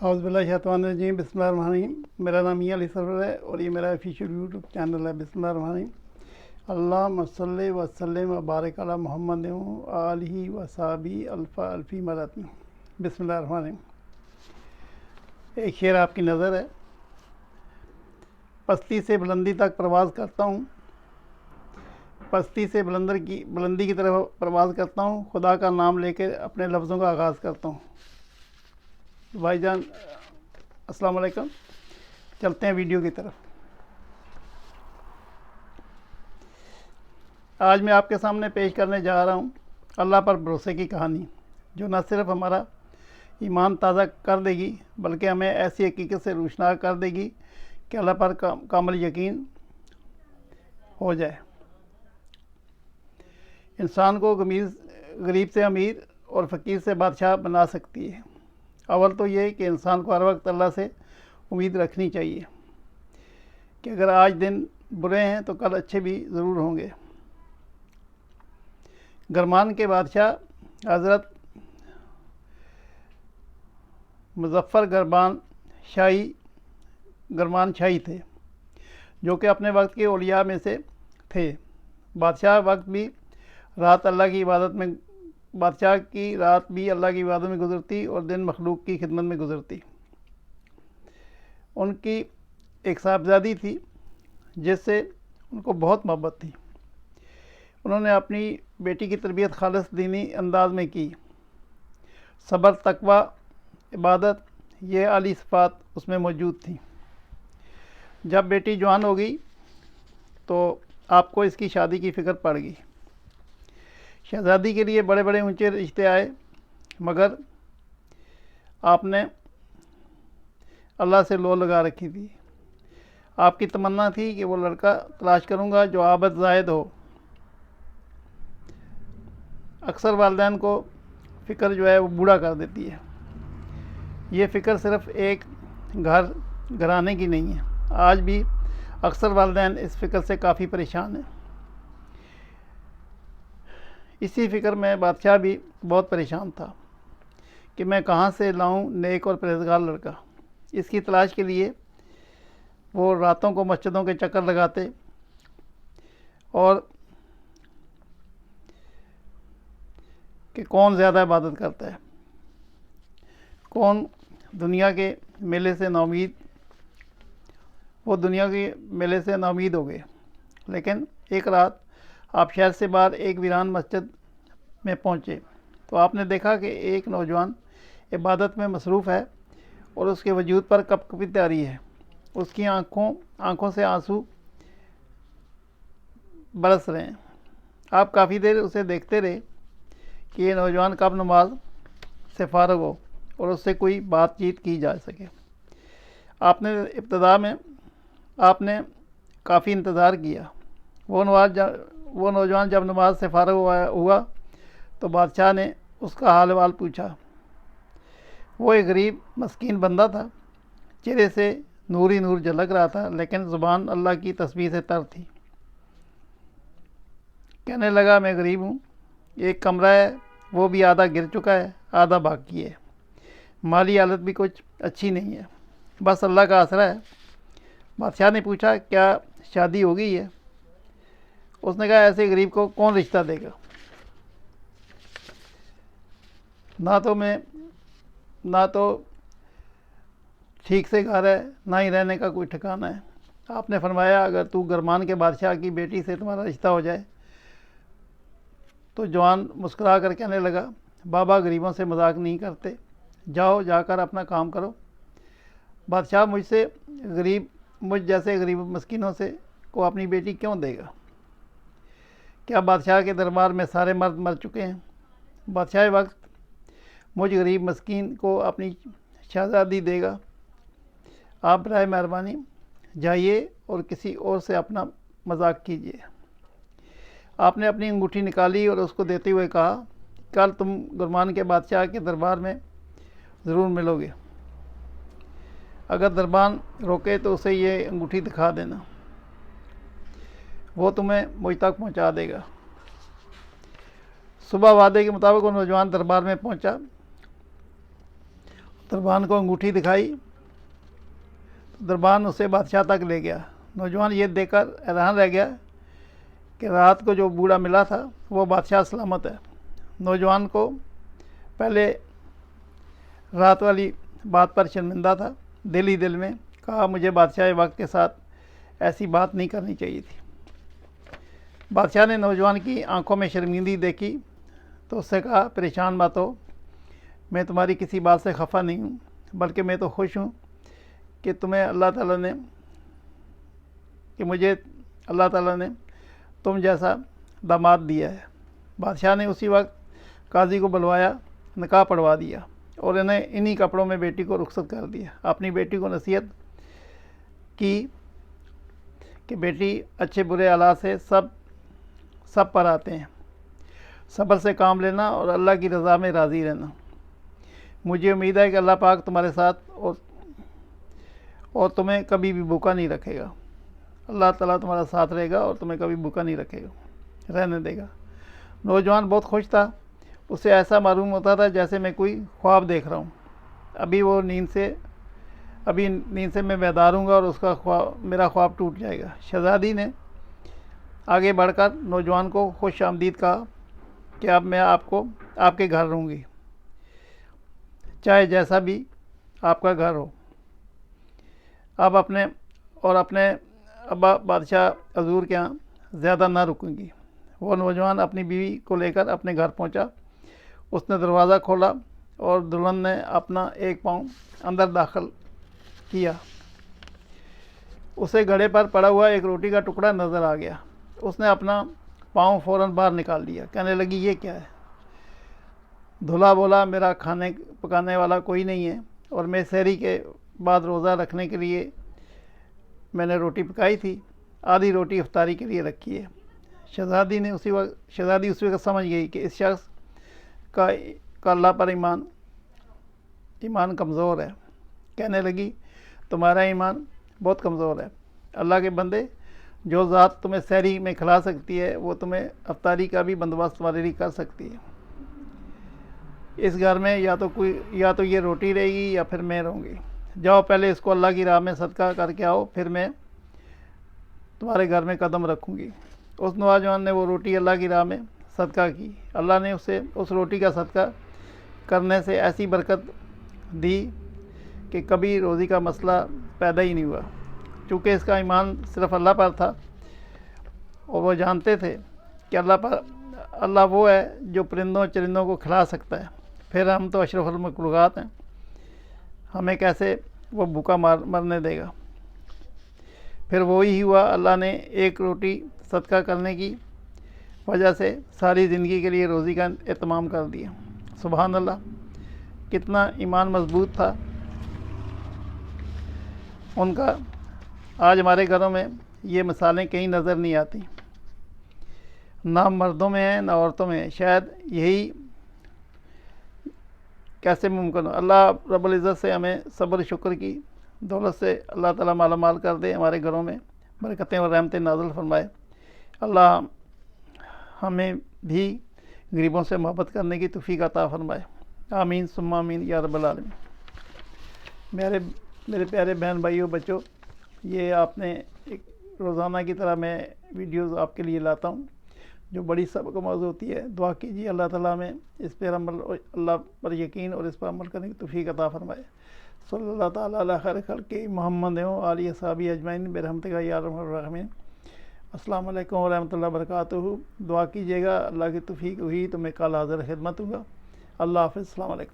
औज़ुबिल्लाहिमिनश्शैतानिर्रजीम बिस्मिल्लाहिर्रहमानिर्रहीम। मेरा नाम मियां अली सरवर है और ये मेरा ऑफिशियल यूट्यूब चैनल है। बिस्मिल्लाहिर्रहमानिर्रहीम। अल्लाहुम्मा सल्लि व सल्लिम व बारिक अला मुहम्मद व आलिहि व सहाबी अल्फ़ा अल्फ़ी मरत। बिस्मिल्लाहिर्रहमानिर्रहीम। एक शेर आपकी नज़र है। पस्ती से बुलंदी तक प्रवास करता हूँ, पस्ती से बुलंदी की तरफ प्रवास करता हूँ, खुदा का नाम लेकर अपने लफ्ज़ों का आगाज़ करता हूँ। भाईजान अस्सलाम वालेकुम। चलते हैं वीडियो की तरफ। आज मैं आपके सामने पेश करने जा रहा हूँ अल्लाह पर भरोसे की कहानी, जो न सिर्फ हमारा ईमान ताज़ा कर देगी बल्कि हमें ऐसी हकीकत से रोशनार कर देगी कि अल्लाह पर कामिल यकीन हो जाए। इंसान को गरीब से अमीर और फ़कीर से बादशाह बना सकती है। अव्वल तो ये कि इंसान को हर वक्त अल्लाह से उम्मीद रखनी चाहिए कि अगर आज दिन बुरे हैं तो कल अच्छे भी ज़रूर होंगे। गरमान के बादशाह हज़रत मुज़फ़्फ़र गरमान शाही थे, जो कि अपने वक्त के औलिया में से थे। बादशाह भी रात अल्लाह की इबादत में गुजरती और दिन मखलूक की खिदमत में गुजरती। उनकी एक साहबजादी थी जिससे उनको बहुत मोहब्बत थी। उन्होंने अपनी बेटी की तरबियत खालिस दीनी अंदाज में की। सब्र, तकवा, इबादत, ये आली सिफ़ात उसमें मौजूद थी। जब बेटी जवान हो गई तो आपको इसकी शादी की फ़िक्र पड़ गई। शहज़ादी के लिए बड़े बड़े ऊंचे रिश्ते आए, मगर आपने अल्लाह से लो लगा रखी थी। आपकी तमन्ना थी कि वो लड़का तलाश करूँगा जो आबद ज़ाहिद हो। अक्सर वालिदैन को फ़िक्र जो है वो बूढ़ा कर देती है। ये फ़िक्र सिर्फ़ एक घराने की नहीं है। आज भी अक्सर वालिदैन इस फ़िक्र से काफ़ी परेशान हैं। इसी फ़िक्र में बादशाह भी बहुत परेशान था कि मैं कहाँ से लाऊं नेक और परहेज़गार लड़का। इसकी तलाश के लिए वो रातों को मस्जिदों के चक्कर लगाते और कि कौन ज़्यादा इबादत करता है, कौन दुनिया के मेले से नाउमीद। वो दुनिया के मेले से नाउमीद हो गए। लेकिन एक रात आप शहर से बाहर एक वीरान मस्जिद में पहुँचे तो आपने देखा कि एक नौजवान इबादत में मसरूफ़ है और उसके वजूद पर कपकपी तैयारी है। उसकी आँखों से आंसू बरस रहे हैं। आप काफ़ी देर उसे देखते रहे कि ये नौजवान कब नमाज से फ़ारिग हो और उससे कोई बातचीत की जा सके। इब्तदा में आपने काफ़ी इंतज़ार किया। वो नौजवान जब नमाज से फ़ारिग हुआ तो बादशाह ने उसका हाल वाल पूछा। वो एक गरीब मस्कीन बंदा था। चेहरे से नूर ही नूर झलक रहा था, लेकिन ज़ुबान अल्लाह की तस्बीह से तर थी। कहने लगा, मैं गरीब हूँ, एक कमरा है वो भी आधा गिर चुका है, आधा बाकी है। माली हालत भी कुछ अच्छी नहीं है, बस अल्लाह का आसरा है। बादशाह ने पूछा, क्या शादी हो गई है? उसने कहा, ऐसे गरीब को कौन रिश्ता देगा? ना तो ठीक से घर है, ना ही रहने का कोई ठिकाना है। आपने फरमाया, अगर तू गरमान के बादशाह की बेटी से तुम्हारा रिश्ता हो जाए। तो जवान मुस्कुरा कर कहने लगा, बाबा गरीबों से मजाक नहीं करते, जाओ जाकर अपना काम करो। बादशाह मुझ जैसे गरीब मस्किनों से को अपनी बेटी क्यों देगा? क्या बादशाह के दरबार में सारे मर्द मर चुके हैं? बादशाह वक्त मुझ गरीब मस्कीन को अपनी शहज़ादी देगा? आप बराए मेहरबानी जाइए और किसी और से अपना मजाक कीजिए। आपने अपनी अंगूठी निकाली और उसको देते हुए कहा, कल तुम गरमान के बादशाह के दरबार में ज़रूर मिलोगे। अगर दरबार रोके तो उसे ये अंगूठी दिखा देना, वो तुम्हें मुझ तक पहुंचा देगा। सुबह वादे के मुताबिक वो नौजवान दरबार में पहुंचा दरबान को अंगूठी दिखाई, तो दरबान उसे बादशाह तक ले गया। नौजवान ये देखकर हैरान रह गया कि रात को जो बूढ़ा मिला था वो बादशाह सलामत है। नौजवान को पहले रात वाली बात पर शर्मिंदा था, दिल ही दिल में कहा मुझे बादशाह वक्त के साथ ऐसी बात नहीं करनी चाहिए थी। बादशाह ने नौजवान की आंखों में शर्मिंदगी देखी तो उससे कहा परेशान मत हो, मैं तुम्हारी किसी बात से खफा नहीं हूँ, बल्कि मैं तो खुश हूँ कि तुम्हें अल्लाह ताला ने मुझे अल्लाह ताला ने तुम जैसा दामाद दिया है। बादशाह ने उसी वक्त काजी को बुलवाया, निकाह पढ़वा दिया और इन्हें इन्हीं कपड़ों में बेटी को रुखसत कर दिया। अपनी बेटी को नसीहत की कि बेटी अच्छे बुरे हालात से सब पर आते हैं, सब्र से काम लेना और अल्लाह की रज़ा में राज़ी रहना। मुझे उम्मीद है कि अल्लाह पाक तुम्हारे साथ और तुम्हें कभी भी भूखा नहीं रखेगा। अल्लाह ताला तुम्हारा साथ रहेगा और तुम्हें कभी भूखा नहीं रहने देगा। नौजवान बहुत खुश था, उसे ऐसा मालूम होता था जैसे मैं कोई ख्वाब देख रहा हूँ। अभी नींद से मैं बेदार हूँगा और मेरा ख्वाब टूट जाएगा। शहज़ादी ने आगे बढ़कर नौजवान को खुश आमदीद कहा कि अब मैं आपके घर रहूँगी, चाहे जैसा भी आपका घर हो। अब अपने अब्बा बादशाह हजूर के यहाँ ज़्यादा ना रुकूंगी। वो नौजवान अपनी बीवी को लेकर अपने घर पहुँचा। उसने दरवाज़ा खोला और दुल्हन ने अपना एक पाँव अंदर दाखिल किया। उसे घड़े पर पड़ा हुआ एक रोटी का टुकड़ा नज़र आ गया। उसने अपना पाँव फ़ौरन बाहर निकाल लिया। कहने लगी ये क्या है? दूल्हा बोला मेरा खाने पकाने वाला कोई नहीं है और मैं सहरी के बाद रोज़ा रखने के लिए मैंने रोटी पकाई थी, आधी रोटी इफ्तारी के लिए रखी है। शहज़ादी उसी वक्त समझ गई कि इस शख्स का अल्लाह पर ईमान कमज़ोर है। कहने लगी तुम्हारा ईमान बहुत कमज़ोर है। अल्लाह के बंदे, जो ज़ात तुम्हें सहरी में खिला सकती है वो तुम्हें इफ्तारी का भी बंदोबस्त तुम्हारे लिए कर सकती है। इस घर में या तो ये रोटी रहेगी या फिर मैं रहूँगी। जाओ पहले इसको अल्लाह की राह में सदका करके आओ, फिर मैं तुम्हारे घर में कदम रखूँगी। उस नौजवान ने वो रोटी अल्लाह की राह में सदका की। अल्लाह ने उसे उस रोटी का सदका करने से ऐसी बरकत दी कि कभी रोज़ी का मसला पैदा ही नहीं हुआ। चूँकि इसका ईमान सिर्फ़ अल्लाह पर था और वो जानते थे कि अल्लाह वो है जो परिंदों चरिंदों को खिला सकता है, फिर हम तो अशरफुल मखलूक़ात हैं, हमें कैसे वो भूखा मरने देगा। फिर वही हुआ, अल्लाह ने एक रोटी सदका करने की वजह से सारी ज़िंदगी के लिए रोज़ी का एहतमाम कर दिया। सुभान अल्लाह, कितना ईमान मजबूत था उनका। आज हमारे घरों में ये मिसालें कहीं नज़र नहीं आती, ना मर्दों में है ना औरतों में है। शायद यही कैसे मुमकिन हो। अल्लाह रब्बुल इज़्ज़त से हमें सब्र शुक्र की दौलत से अल्लाह ताला माला माल कर दे, हमारे घरों में बरकतें और रहमतें नाज़िल फरमाए। अल्लाह हमें भी गरीबों से मोहब्बत करने की तौफीक अता फरमाए। आमीन सुम्मा आमीन या रब्बल आलमीन। मेरे प्यारे बहन भाइयों बच्चों, ये आपने एक रोज़ाना की तरह मैं वीडियोज़ आपके लिए लाता हूँ जो बड़ी सबक मौजूद होती है। दुआ कीजिए अल्लाह ताला में इस पर अल्लाह पर यकीन और इस पर अमल करने की तौफीक अता फरमाए। सल्लल्लाहु ताला अला खैर खल्क़ि मुहम्मद व आलिहि अस्हाबी अजमईन बिरहमतिका या अरहमर राहिमीन। अस्सलामु अलैकुम व रहमतुल्लाहि व बरकातुहू। दुआ कीजिएगा, अल्लाह की तौफीक हुई तो मैं कल हाज़िर खिदमत हूँगा। अल्लाह हाफ़िज़, अस्सलामु अलैकुम।